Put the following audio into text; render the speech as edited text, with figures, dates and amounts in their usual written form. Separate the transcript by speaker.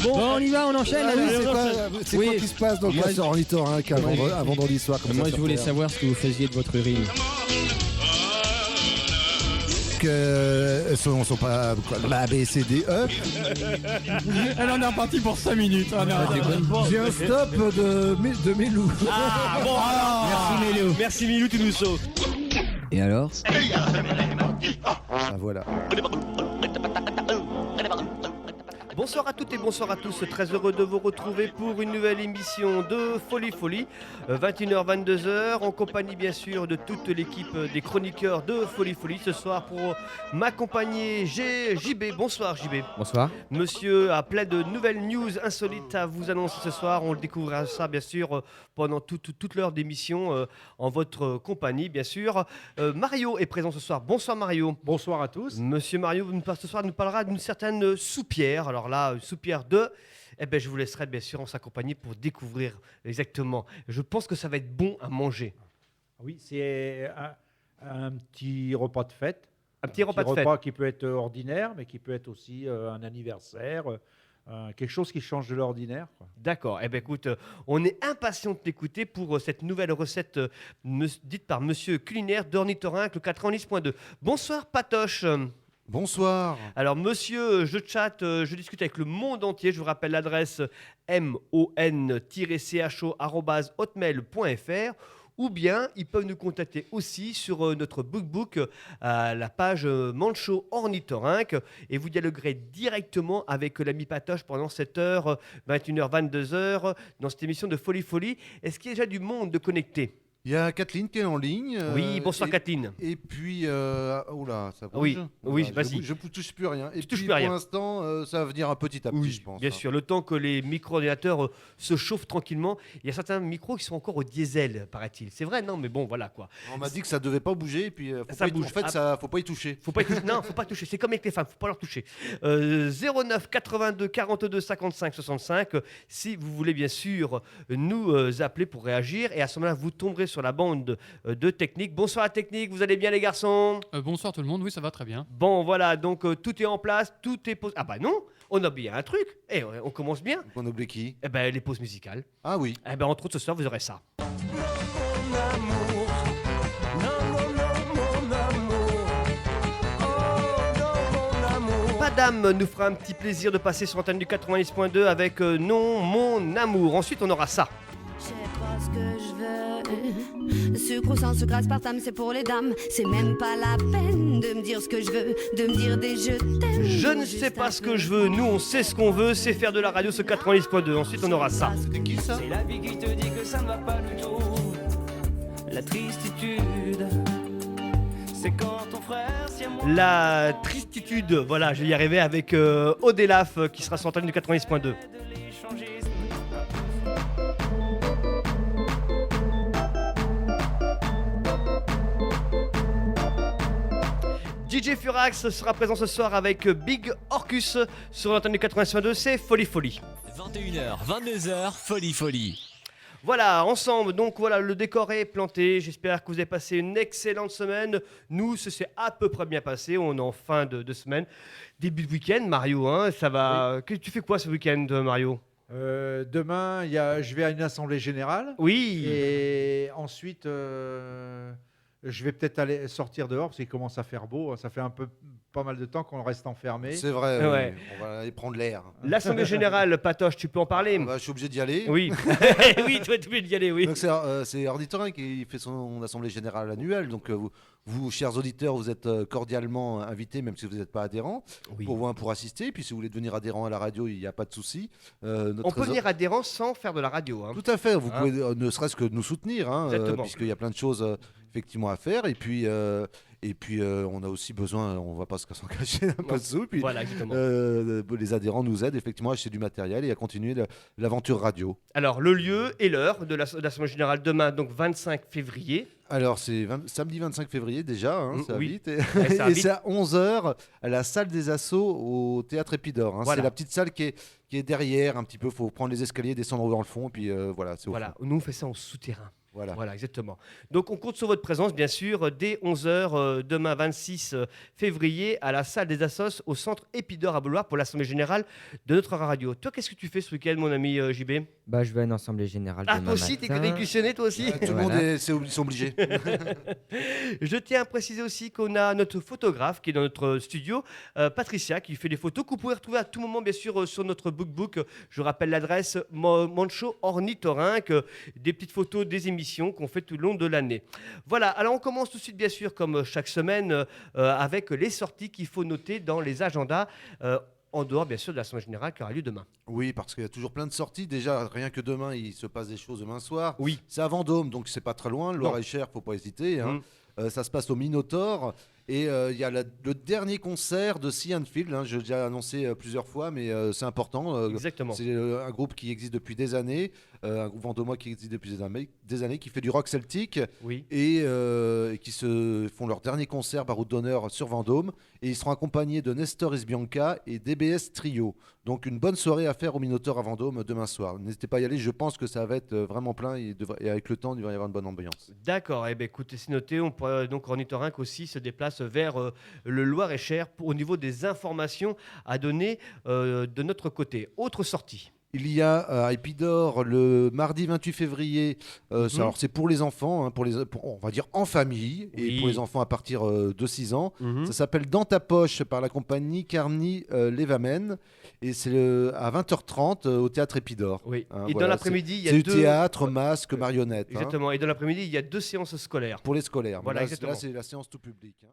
Speaker 1: Bon, on y va, on enchaîne.
Speaker 2: C'est quoi qui se passe dans le classeur ornithorynque un vendredi soir comme ça?
Speaker 1: Moi, je voulais savoir ce que vous faisiez de votre urine.
Speaker 2: Que sont pas A, B, C, D, E.
Speaker 3: Elle en est repartie pour 5 minutes.
Speaker 2: J'ai un stop de Mélou.
Speaker 4: Ah bon alors.
Speaker 1: Merci Mélo.
Speaker 4: Merci Milou, tu nous sauves.
Speaker 1: Et alors?
Speaker 2: Ah, voilà.
Speaker 4: Bonsoir à toutes et bonsoir à tous, très heureux de vous retrouver pour une nouvelle émission de Folie Folie, 21h, 22h, en compagnie bien sûr de toute l'équipe des chroniqueurs de Folie Folie. Ce soir pour m'accompagner, j'ai JB, bonsoir JB.
Speaker 1: Bonsoir.
Speaker 4: Monsieur a plein de nouvelles news insolites à vous annoncer ce soir, on le découvrira ça bien sûr pendant toute l'heure d'émission en votre compagnie bien sûr. Mario est présent ce soir, bonsoir Mario.
Speaker 3: Bonsoir à tous.
Speaker 4: Monsieur Mario ce soir nous parlera d'une certaine soupière. Alors là, une soupière de... Eh ben, je vous laisserai bien sûr en s'accompagner pour découvrir exactement. Je pense que ça va être bon à manger.
Speaker 3: Oui, c'est un petit repas de fête.
Speaker 4: Un petit repas de fête.
Speaker 3: Qui peut être ordinaire, mais qui peut être aussi un anniversaire, quelque chose qui change de l'ordinaire, quoi.
Speaker 4: D'accord. Eh ben, écoute, on est impatient de t'écouter pour cette nouvelle recette dite par Monsieur Culinaire d'Ornithorynque, le 90.2. Bonsoir Patoche.
Speaker 2: Bonsoir.
Speaker 4: Alors, monsieur, je chatte, je discute avec le monde entier. Je vous rappelle l'adresse mon-cho@hotmail.fr ou bien ils peuvent nous contacter aussi sur notre bookbook à la page Mancho Ornithorynque et vous dialoguerez directement avec l'ami Patoche pendant cette heure, 21h, 22h, dans cette émission de Folie Folie. Est-ce qu'il y a déjà du monde de connecté ?
Speaker 2: Il y a Kathleen qui est en ligne.
Speaker 4: Oui, bonsoir Kathleen.
Speaker 2: Et puis, oula, ça bouge.
Speaker 4: Oui,
Speaker 2: Voilà,
Speaker 4: vas-y.
Speaker 2: Je ne touche plus rien. Et
Speaker 4: Tu touches
Speaker 2: puis,
Speaker 4: plus rien.
Speaker 2: pour l'instant, ça va venir un petit à petit,
Speaker 4: Oui,
Speaker 2: je pense.
Speaker 4: bien sûr. Le temps que les micro-ordinateurs se chauffent tranquillement, il y a certains micros qui sont encore au diesel, paraît-il. C'est vrai, non, mais bon, voilà quoi.
Speaker 2: On m'a dit que ça ne devait pas bouger, et puis
Speaker 4: Ça bouge.
Speaker 2: en fait, ça faut pas y toucher.
Speaker 4: Faut pas y toucher. Non, faut pas toucher. C'est comme avec les femmes, faut pas leur toucher. 09 82 42 55 65. Si vous voulez bien sûr nous appeler pour réagir, et à ce moment-là, vous tomberez sur la bande de Technique. Bonsoir à Technique. Vous allez bien les garçons?
Speaker 5: Bonsoir tout le monde. Oui, ça va très bien.
Speaker 4: Bon, voilà. Donc tout est en place, tout est posé. Ah bah non, on a bien un truc. Et on commence bien.
Speaker 2: On oublie qui?
Speaker 4: Eh ben les pauses musicales.
Speaker 2: Ah oui.
Speaker 4: Eh ben entre autres ce soir vous aurez ça. Madame nous fera un petit plaisir de passer sur l'antenne du 90.2 avec Non mon amour. Ensuite on aura ça.
Speaker 6: Je sais pas ce que je veux. Sucre ou sans sucre, aspartame, c'est pour les dames. C'est même pas la peine de me dire ce que je veux, de me dire des je t'aime.
Speaker 4: Je ne sais pas ce que je veux. Nous on sait ce qu'on veut, c'est faire de la radio ce 90.2. Ensuite on aura ça.
Speaker 2: C'était qui ça?
Speaker 7: C'est la vie qui te dit que ça ne va pas du tout. La tristitude, c'est quand ton frère s'y amoure.
Speaker 4: La tristitude, voilà, je vais y arriver avec Odelaf qui sera sur l'antenne du 90.2. DJ Furax sera présent ce soir avec Big Orcus sur l'antenne du 80.2, c'est Folie Folie.
Speaker 8: 21h, 22h, Folie Folie.
Speaker 4: Voilà, ensemble, donc voilà, le décor est planté. J'espère que vous avez passé une excellente semaine. Nous, ça s'est à peu près bien passé. On est en fin de semaine. Début de week-end, Mario, hein, ça va. Oui. Tu fais quoi ce week-end, Mario?
Speaker 3: Demain, je vais à une assemblée générale.
Speaker 4: Oui.
Speaker 3: Et ensuite, je vais peut-être aller sortir dehors parce qu'il commence à faire beau. Ça fait pas mal de temps qu'on reste enfermé.
Speaker 2: C'est vrai,
Speaker 4: Ouais.
Speaker 2: oui. On va aller prendre l'air.
Speaker 4: L'Assemblée Générale, Patoche, tu peux en parler?
Speaker 2: Je suis obligé d'y aller.
Speaker 4: Oui. Oui, tu es obligé d'y aller, oui.
Speaker 2: Donc c'est Ornithorynque qui fait son assemblée générale annuelle. Donc vous, chers auditeurs, vous êtes cordialement invités, même si vous n'êtes pas adhérents,
Speaker 4: Oui.
Speaker 2: pour assister. Puis si vous voulez devenir adhérent à la radio, il n'y a pas de souci.
Speaker 4: On peut devenir adhérent sans faire de la radio. Hein.
Speaker 2: Tout à fait. Vous pouvez ne serait-ce que nous soutenir,
Speaker 4: Exactement.
Speaker 2: puisqu'il y a plein de choses effectivement à faire. Et puis on a aussi besoin, on ne va pas s'en cacher, un peu de sous. Puis,
Speaker 4: Voilà, exactement.
Speaker 2: les adhérents nous aident effectivement à acheter du matériel et à continuer l'aventure radio.
Speaker 4: Alors, le lieu et l'heure de l'Assemblée Générale demain, donc 25 février.
Speaker 2: Alors, c'est samedi 25 février déjà, ça
Speaker 4: oui.
Speaker 2: vite. Et,
Speaker 4: Ouais, ça va
Speaker 2: et
Speaker 4: vite.
Speaker 2: c'est à 11h à la salle des Assauts au Théâtre Épidore.
Speaker 4: Voilà.
Speaker 2: C'est la petite salle qui est derrière un petit peu. Il faut prendre les escaliers, descendre dans le fond. Et puis voilà, c'est au
Speaker 4: Voilà,
Speaker 2: fond.
Speaker 4: nous on fait ça en souterrain.
Speaker 2: Voilà.
Speaker 4: Voilà, exactement. Donc on compte sur votre présence, bien sûr, dès 11h, demain 26 février, à la salle des Assos, au centre Épidore à Beauloire, pour l'Assemblée Générale de notre radio. Toi, qu'est-ce que tu fais ce week-end, mon ami JB?
Speaker 9: Bah, je vais à une assemblée générale
Speaker 4: Ah,
Speaker 9: demain
Speaker 4: toi aussi, t'es
Speaker 9: matin.
Speaker 4: réquisitionné, toi aussi?
Speaker 2: Tout le monde ils sont obligés.
Speaker 4: Je tiens à préciser aussi qu'on a notre photographe qui est dans notre studio, Patricia, qui fait des photos que vous pouvez retrouver à tout moment, bien sûr, sur notre bookbook. Je rappelle l'adresse Mancho Ornithorynque, des petites photos des émissions qu'on fait tout le long de l'année. Voilà, alors on commence tout de suite, bien sûr, comme chaque semaine, avec les sorties qu'il faut noter dans les agendas. En dehors, bien sûr, de l'Assemblée Générale qui aura lieu demain.
Speaker 2: Oui, parce qu'il y a toujours plein de sorties. Déjà, rien que demain, il se passe des choses demain soir.
Speaker 4: Oui.
Speaker 2: C'est à Vendôme, donc c'est pas très loin. Le Loir-et-Cher, faut pas hésiter. Hein. Ça se passe au Minotaur. Et il y a le dernier concert de Sea and Field. Hein, j'ai déjà annoncé plusieurs fois, mais c'est important.
Speaker 4: Exactement.
Speaker 2: C'est un groupe qui existe depuis des années. Un groupe vendômois qui existe depuis des années, qui fait du rock celtique.
Speaker 4: Oui.
Speaker 2: Et qui se font leur dernier concert par route d'honneur sur Vendôme. Et ils seront accompagnés de Nestor Isbianca et DBS Trio. Donc une bonne soirée à faire au Minotaur à Vendôme demain soir. N'hésitez pas à y aller, je pense que ça va être vraiment plein et avec le temps, il va y avoir une bonne ambiance.
Speaker 4: D'accord, eh bien, écoutez, c'est noté. On pourrait, donc Ornithorynque aussi se déplace vers le Loir-et-Cher au niveau des informations à donner de notre côté. Autre sortie.
Speaker 2: Il y a à Épidore le mardi 28 février. Alors c'est pour les enfants, hein, on va dire en famille,
Speaker 4: Oui.
Speaker 2: et pour les enfants à partir de 6 ans.
Speaker 4: Mhm.
Speaker 2: Ça s'appelle Dans ta poche par la compagnie Carni Levamen. Et c'est à 20h30 au théâtre Épidore.
Speaker 4: Oui.
Speaker 2: Hein,
Speaker 4: Et
Speaker 2: voilà,
Speaker 4: dans l'après-midi, il y a
Speaker 2: c'est du
Speaker 4: deux...
Speaker 2: théâtre, masque, marionnette. Hein,
Speaker 4: Exactement. Et dans l'après-midi, il y a 2 séances scolaires.
Speaker 2: pour les scolaires.
Speaker 4: Voilà,
Speaker 2: Mais là,
Speaker 4: exactement.
Speaker 2: c'est la séance tout public. Hein.